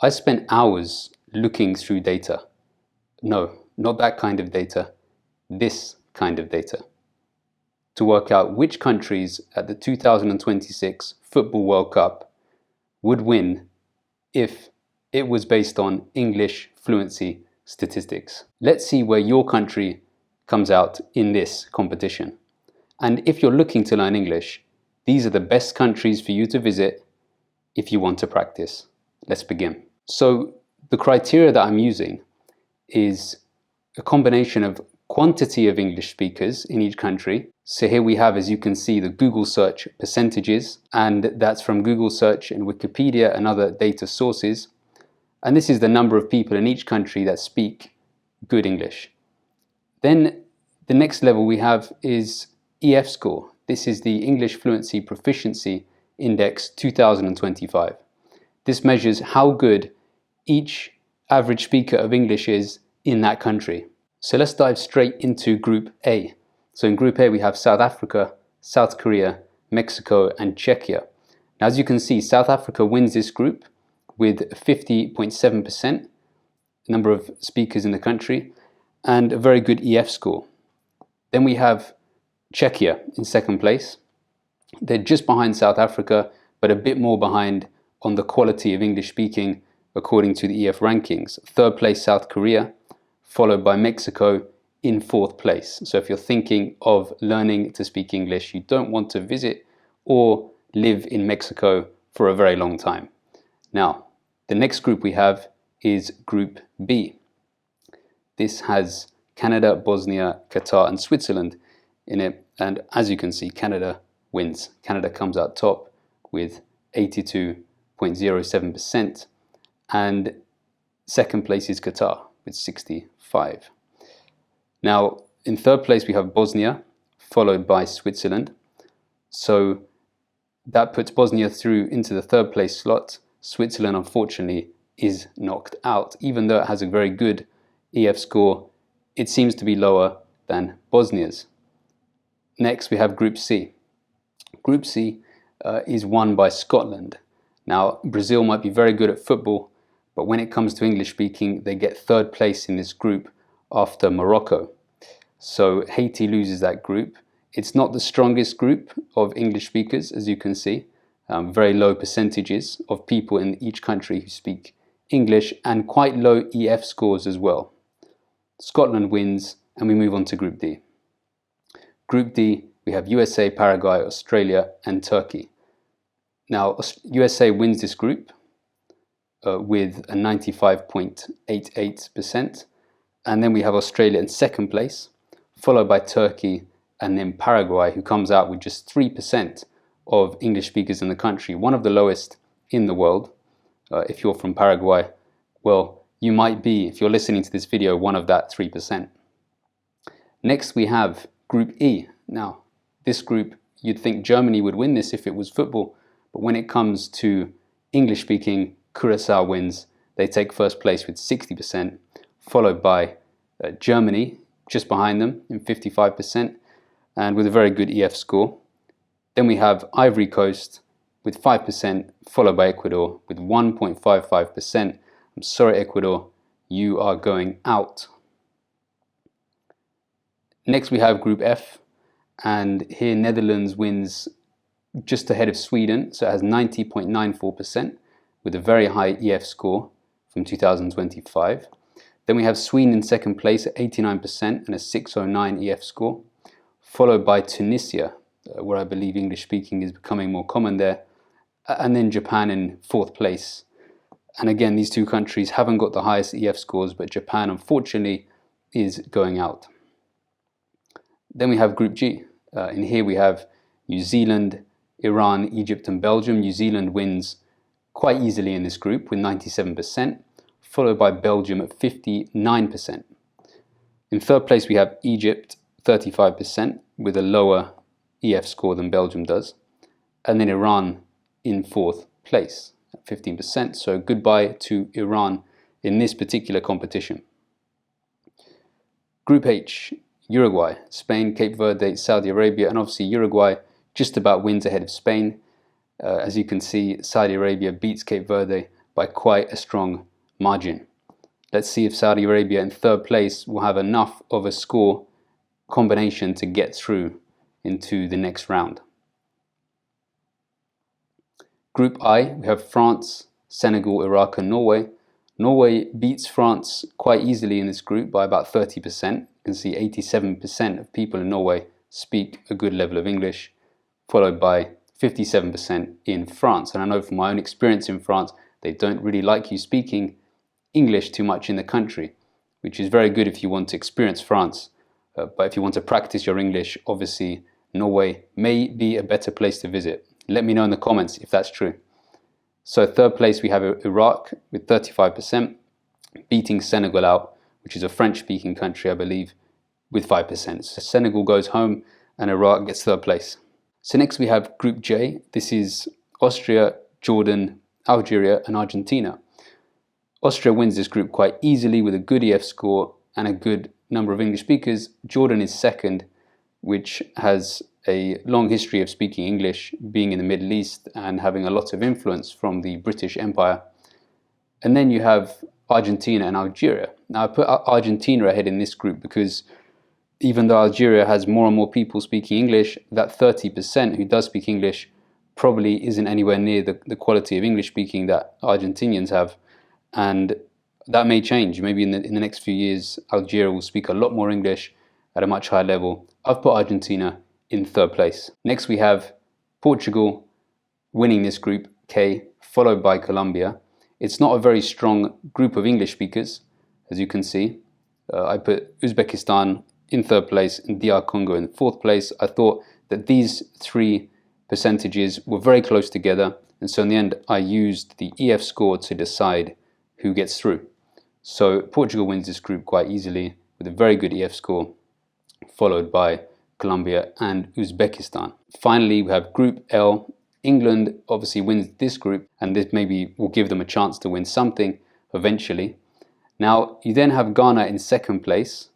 I spent hours looking through data. No, not that kind of data, this kind of data, to work out which countries at the 2026 Football World Cup would win if it was based on English fluency statistics. Let's see where your country comes out in this competition. And if you're looking to learn English, these are the best countries for you to visit if you want to practice. Let's begin. So the criteria that I'm using is a combination of quantity of English speakers in each country. So here we have, as you can see, the Google search percentages, and that's from Google search and Wikipedia and other data sources. And this is the number of people in each country that speak good English. Then the next level we have is EF score. This is the English Fluency Proficiency Index 2025. This measures how good each average speaker of English is in that country. So let's dive straight into Group A. So in Group A we have South Africa, South Korea, Mexico and Czechia. Now, as you can see, South Africa wins this group with 50.7% number of speakers in the country and a very good EF score. Then we have Czechia in second place. They're just behind South Africa, but a bit more behind on the quality of English speaking according to the EF rankings. Third place, South Korea, followed by Mexico in fourth place. So if you're thinking of learning to speak English, you don't want to visit or live in Mexico for a very long time. Now, the next group we have is Group B. This has Canada, Bosnia, Qatar and Switzerland in it. And as you can see, Canada wins. Canada comes out top with 82.07%. And second place is Qatar with 65. Now, in third place we have Bosnia, followed by Switzerland. So that puts Bosnia through into the third place slot. Switzerland, unfortunately, is knocked out. Even though it has a very good EF score, it seems to be lower than Bosnia's. Next, we have Group C. Group C is won by Scotland. Now, Brazil might be very good at football, but when it comes to English speaking, they get third place in this group after Morocco. So Haiti loses that group. It's not the strongest group of English speakers, as you can see. Very low percentages of people in each country who speak English and quite low EF scores as well. Scotland wins and we move on to Group D. Group D, we have USA, Paraguay, Australia and Turkey. Now, USA wins this group with a 95.88%. And then we have Australia in second place, followed by Turkey and then Paraguay, who comes out with just 3% of English speakers in the country, one of the lowest in the world. If you're from Paraguay, well, you might be, if you're listening to this video, one of that 3%. Next, we have Group E. Now, this group, you'd think Germany would win this if it was football, but when it comes to English speaking, Curacao wins. They take first place with 60%, followed by Germany, just behind them in 55%, and with a very good EF score. Then we have Ivory Coast with 5%, followed by Ecuador with 1.55%. I'm sorry, Ecuador, you are going out. Next we have Group F, and here Netherlands wins just ahead of Sweden, so it has 90.94% with a very high EF score from 2025. Then we have Sweden in second place at 89% and a 609 EF score, followed by Tunisia, where I believe English speaking is becoming more common there, and then Japan in fourth place. And again, these two countries haven't got the highest EF scores, but Japan, unfortunately, is going out. Then we have Group G. In here we have New Zealand, Iran, Egypt and Belgium. New Zealand wins quite easily in this group with 97%, followed by Belgium at 59%. In third place we have Egypt, 35%, with a lower EF score than Belgium does. And then Iran in fourth place at 15%. So goodbye to Iran in this particular competition. Group H, Uruguay, Spain, Cape Verde, Saudi Arabia, and obviously Uruguay just about wins ahead of Spain. As you can see, Saudi Arabia beats Cape Verde by quite a strong margin. Let's see if Saudi Arabia in third place will have enough of a score combination to get through into the next round. Group I, we have France, Senegal, Iraq and Norway. Norway beats France quite easily in this group by about 30%. You can see 87% of people in Norway speak a good level of English, followed by 57% in France. And I know from my own experience in France, they don't really like you speaking English too much in the country, which is very good if you want to experience France. But if you want to practice your English, obviously Norway may be a better place to visit. Let me know in the comments if that's true. So third place we have Iraq with 35%, beating Senegal out, which is a French-speaking country, I believe, with 5%. So Senegal goes home and Iraq gets third place. So next we have Group J. This is Austria, Jordan, Algeria and Argentina. Austria wins this group quite easily with a good EF score and a good number of English speakers. Jordan is second, which has a long history of speaking English, being in the Middle East and having a lot of influence from the British Empire. And then you have Argentina and Algeria. Now I put Argentina ahead in this group because even though Algeria has more and more people speaking English, that 30% who does speak English probably isn't anywhere near the quality of English speaking that Argentinians have. And that may change. Maybe in the next few years, Algeria will speak a lot more English at a much higher level. I've put Argentina in third place. Next we have Portugal winning this group K, followed by Colombia. It's not a very strong group of English speakers, as you can see. I put Uzbekistan in third place and DR Congo in fourth place. I thought that these three percentages were very close together, and so in the end I used the EF score to decide who gets through. So Portugal wins this group quite easily with a very good EF score, followed by Colombia and Uzbekistan. Finally, we have Group L. England obviously wins this group, and this maybe will give them a chance to win something eventually. Now, you then have Ghana in second place,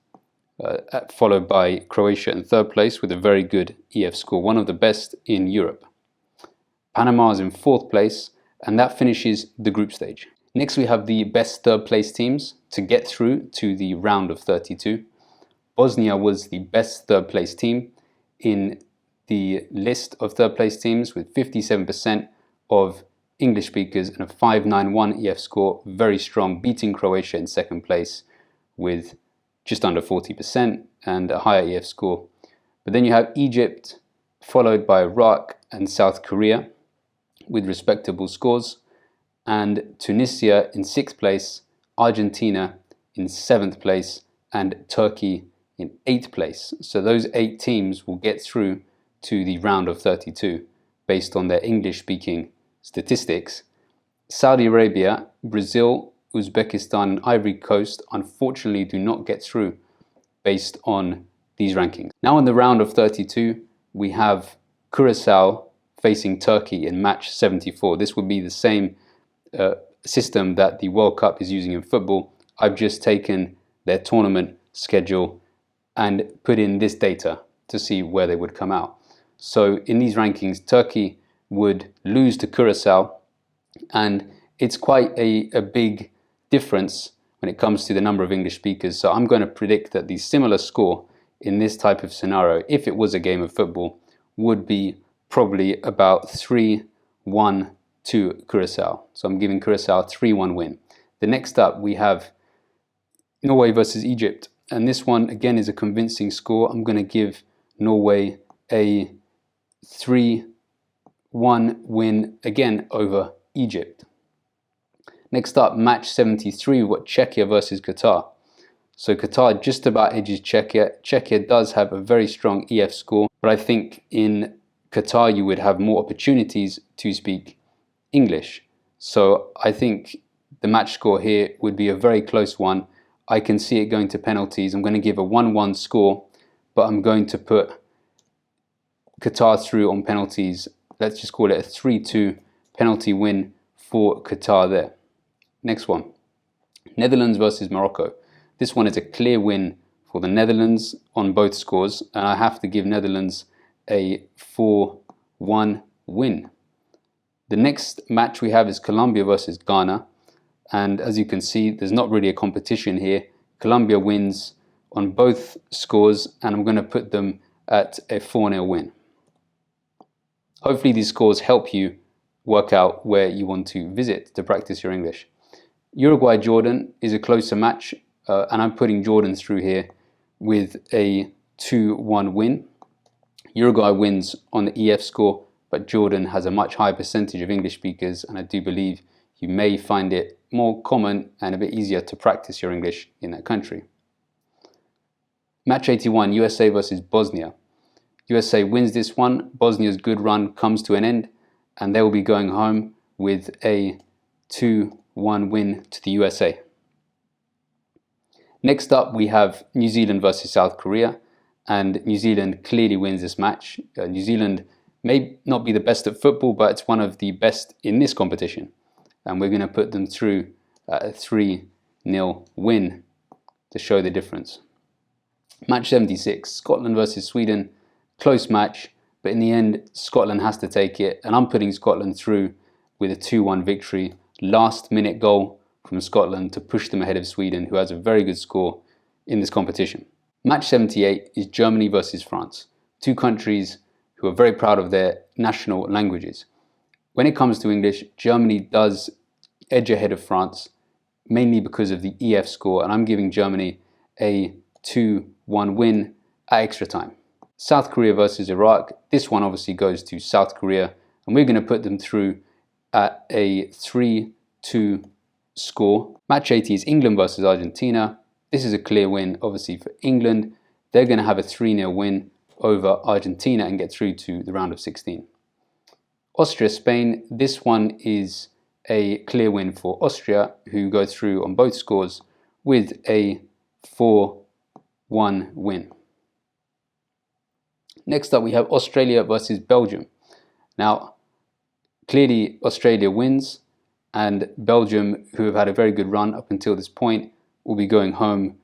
followed by Croatia in third place with a very good EF score, one of the best in Europe. Panama is in fourth place, and that finishes the group stage. Next, we have the best third place teams to get through to the round of 32. Bosnia was the best third place team in the list of third place teams with 57% of English speakers and a 591 EF score, very strong, beating Croatia in second place with just under 40% and a higher EF score. But then you have Egypt, followed by Iraq and South Korea with respectable scores, and Tunisia in sixth place, Argentina in seventh place, and Turkey in eighth place. So those 8 teams will get through to the round of 32 based on their English speaking statistics. Saudi Arabia, Brazil, Uzbekistan and Ivory Coast unfortunately do not get through based on these rankings. Now in the round of 32 we have Curacao facing Turkey in match 74. This would be the same system that the World Cup is using in football. I've just taken their tournament schedule and put in this data to see where they would come out. So in these rankings, Turkey would lose to Curacao, and it's quite a big difference when it comes to the number of English speakers. So I'm going to predict that the similar score in this type of scenario, if it was a game of football, would be probably about 3-1 to Curacao. So I'm giving Curacao a 3-1 win. The next up we have Norway versus Egypt, and this one again is a convincing score. I'm going to give Norway a 3-1 win again over Egypt. Next up, match 73, we've got Czechia versus Qatar. So Qatar just about edges Czechia. Czechia does have a very strong EF score, but I think in Qatar you would have more opportunities to speak English. So I think the match score here would be a very close one. I can see it going to penalties. I'm going to give a 1-1 score, but I'm going to put Qatar through on penalties. Let's just call it a 3-2 penalty win for Qatar there. Next one, Netherlands versus Morocco. This one is a clear win for the Netherlands on both scores, and I have to give Netherlands a 4-1 win. The next match we have is Colombia versus Ghana, and as you can see, there's not really a competition here. Colombia wins on both scores, and I'm going to put them at a 4-0 win. Hopefully these scores help you work out where you want to visit to practice your English. Uruguay-Jordan is a closer match, and I'm putting Jordan through here with a 2-1 win. Uruguay wins on the EF score, but Jordan has a much higher percentage of English speakers, and I do believe you may find it more common and a bit easier to practice your English in that country. Match 81, USA versus Bosnia. USA wins this one. Bosnia's good run comes to an end, and they will be going home with a 2-1 win to the USA. Next up, we have New Zealand versus South Korea, and New Zealand clearly wins this match. New Zealand may not be the best at football, but it's one of the best in this competition, and we're going to put them through a 3-0 win to show the difference. Match 76, Scotland versus Sweden. Close match, but in the end, Scotland has to take it, and I'm putting Scotland through with a 2-1 victory. Last minute goal from Scotland to push them ahead of Sweden, who has a very good score in this competition. Match 78 is Germany versus France. Two countries who are very proud of their national languages. When it comes to English, Germany does edge ahead of France, mainly because of the EF score, and I'm giving Germany a 2-1 win at extra time. South Korea versus Iraq. This one obviously goes to South Korea, and we're going to put them through at a 3-2 score. Match 80 is England versus Argentina. This is a clear win, obviously, for England. They're going to have a 3-0 win over Argentina and get through to the round of 16. Austria-Spain. This one is a clear win for Austria, who go through on both scores with a 4-1 win. Next up, we have Australia versus Belgium. Now, clearly Australia wins, and Belgium, who have had a very good run up until this point, will be going home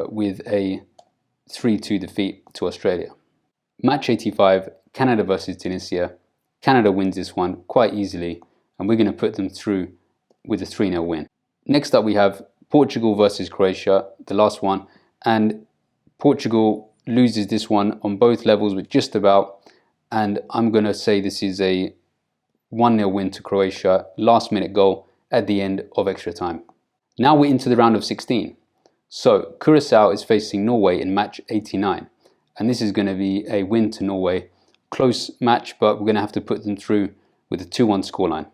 with a 3-2 defeat to Australia. Match 85, Canada versus Tunisia. Canada wins this one quite easily, and we're going to put them through with a 3-0 win. Next up, we have Portugal versus Croatia, the last one, and Portugal loses this one on both levels with just about, and I'm going to say this is a 1-0 win to Croatia, last minute goal at the end of extra time. Now we're into the round of 16. So Curacao is facing Norway in match 89, and this is going to be a win to Norway. Close match, but we're going to have to put them through with a 2-1 scoreline.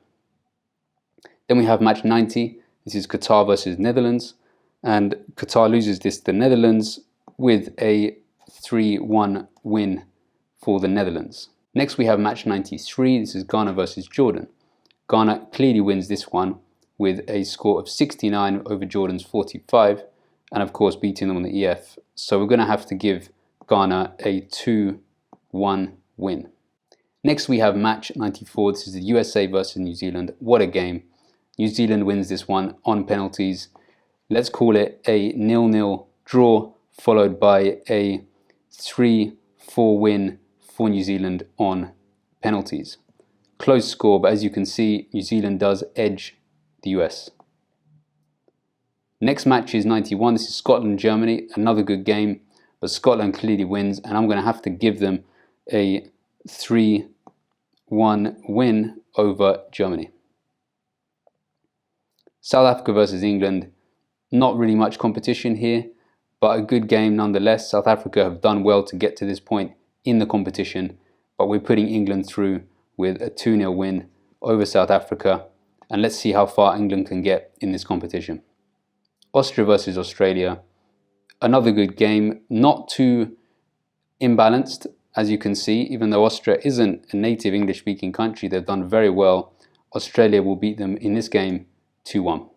Then we have match 90. This is Qatar versus Netherlands, and Qatar loses this to the Netherlands with a 3-1 win for the Netherlands. Next we have match 93. This is Ghana versus Jordan. Ghana clearly wins this one with a score of 69 over Jordan's 45, and of course beating them on the EF. So we're going to have to give Ghana a 2-1 win. Next we have match 94. This is the USA versus New Zealand. What a game. New Zealand wins this one on penalties. Let's call it a 0-0 draw, followed by a 3-4 win for New Zealand on penalties. Close score, but as you can see, New Zealand does edge the US. Next match is 91. This is Scotland-Germany. Another good game, but Scotland clearly wins, and I'm going to have to give them a 3-1 win over Germany. South Africa versus England. Not really much competition here, but a good game nonetheless. South Africa have done well to get to this point in the competition, but we're putting England through with a 2-0 win over South Africa, and let's see how far England can get in this competition. Austria versus Australia. Another good game, not too imbalanced, as you can see. Even though Austria isn't a native English-speaking country, they've done very well. Australia will beat them in this game 2-1.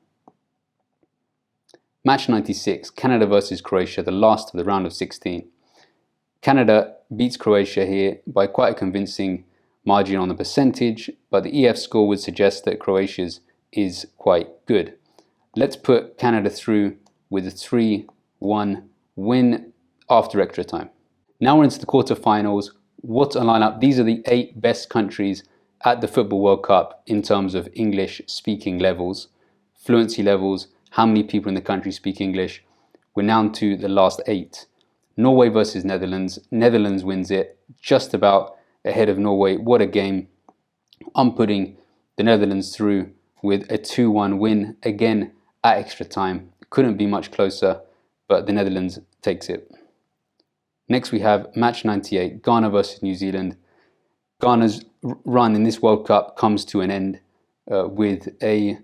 Match 96, Canada versus Croatia, the last of the round of 16. Canada beats Croatia here by quite a convincing margin on the percentage, but the EF score would suggest that Croatia's is quite good. Let's put Canada through with a 3-1 win after extra time. Now we're into the quarterfinals. What a lineup. These are the 8 best countries at the Football World Cup in terms of English speaking levels, fluency levels, how many people in the country speak English. We're now to the last 8. Norway versus Netherlands. Netherlands wins it, just about ahead of Norway. What a game. I'm putting the Netherlands through with a 2-1 win, again at extra time. Couldn't be much closer, but the Netherlands takes it. Next we have match 98, Ghana versus New Zealand. Ghana's run in this World Cup comes to an end with a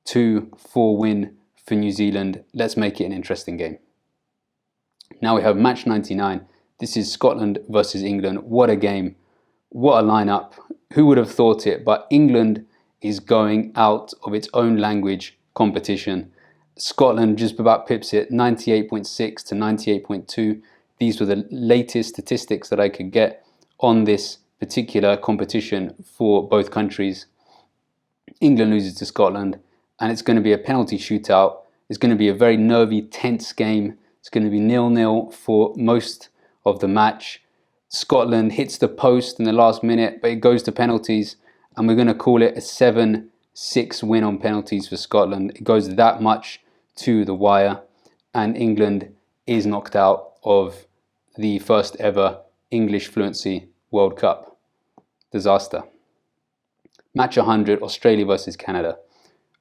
2-4 win for New Zealand. Let's make it an interesting game. Now we have match 99. This is Scotland versus England. What a game. What a lineup. Who would have thought it? But England is going out of its own language competition. Scotland just about pips it, 98.6 to 98.2. These were the latest statistics that I could get on this particular competition for both countries. England loses to Scotland, and it's going to be a penalty shootout. It's going to be a very nervy, tense game. It's going to be 0-0 for most of the match. Scotland hits the post in the last minute, but it goes to penalties, and we're going to call it a 7-6 win on penalties for Scotland. It goes that much to the wire, and England is knocked out of the first ever English Fluency World Cup. Disaster. Match 100, Australia versus Canada.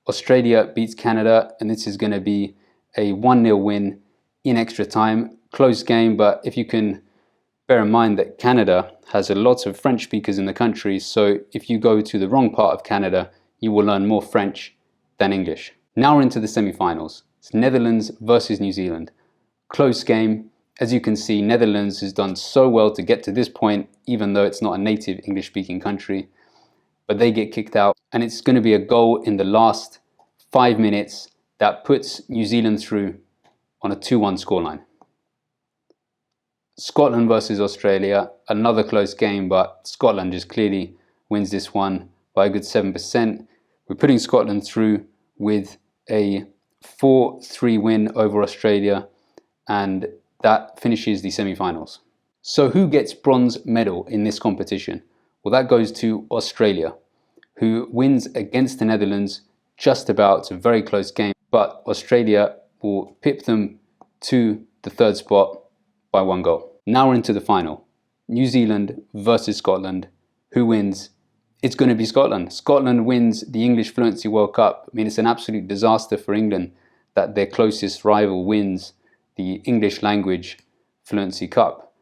Australia beats Canada, and this is going to be a 1-0 win in extra time. Close game, but if you can bear in mind that Canada has a lot of French speakers in the country, so if you go to the wrong part of Canada, you will learn more French than English. Now we're into the semi-finals. It's Netherlands versus New Zealand. Close game. As you can see, Netherlands has done so well to get to this point, even though it's not a native English-speaking country. But they get kicked out, and it's going to be a goal in the last 5 minutes that puts New Zealand through on a 2-1 scoreline. Scotland versus Australia, another close game, but Scotland just clearly wins this one by a good 7%. We're putting Scotland through with a 4-3 win over Australia, and that finishes the semi-finals. So who gets bronze medal in this competition? Well, that goes to Australia, who wins against the Netherlands just about. It's a very close game, but Australia will pip them to the 3rd spot by 1 goal. Now we're into the final. New Zealand versus Scotland. Who wins? It's going to be Scotland. Scotland wins the English Fluency World Cup. I mean, it's an absolute disaster for England that their closest rival wins the English language Fluency Cup.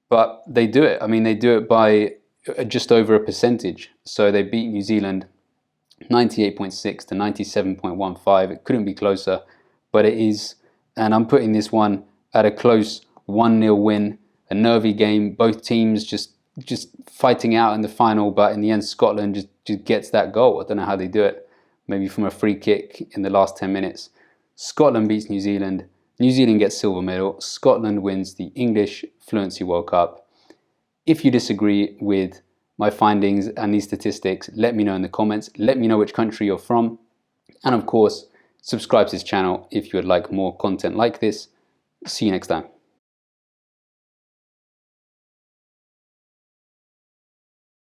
But they do it. I mean, they do it by just over a percentage. So they beat New Zealand 98.6 to 97.15. It couldn't be closer, but it is. And I'm putting this one at a close 1-0 win, a nervy game. Both teams just fighting out in the final, but in the end, Scotland just gets that goal. I don't know how they do it. Maybe from a free kick in the last 10 minutes. Scotland beats New Zealand. New Zealand gets silver medal. Scotland wins the English Fluency World Cup. If you disagree with my findings and these statistics, let me know in the comments. Let me know which country you're from. And of course, subscribe to this channel if you would like more content like this. See you next time.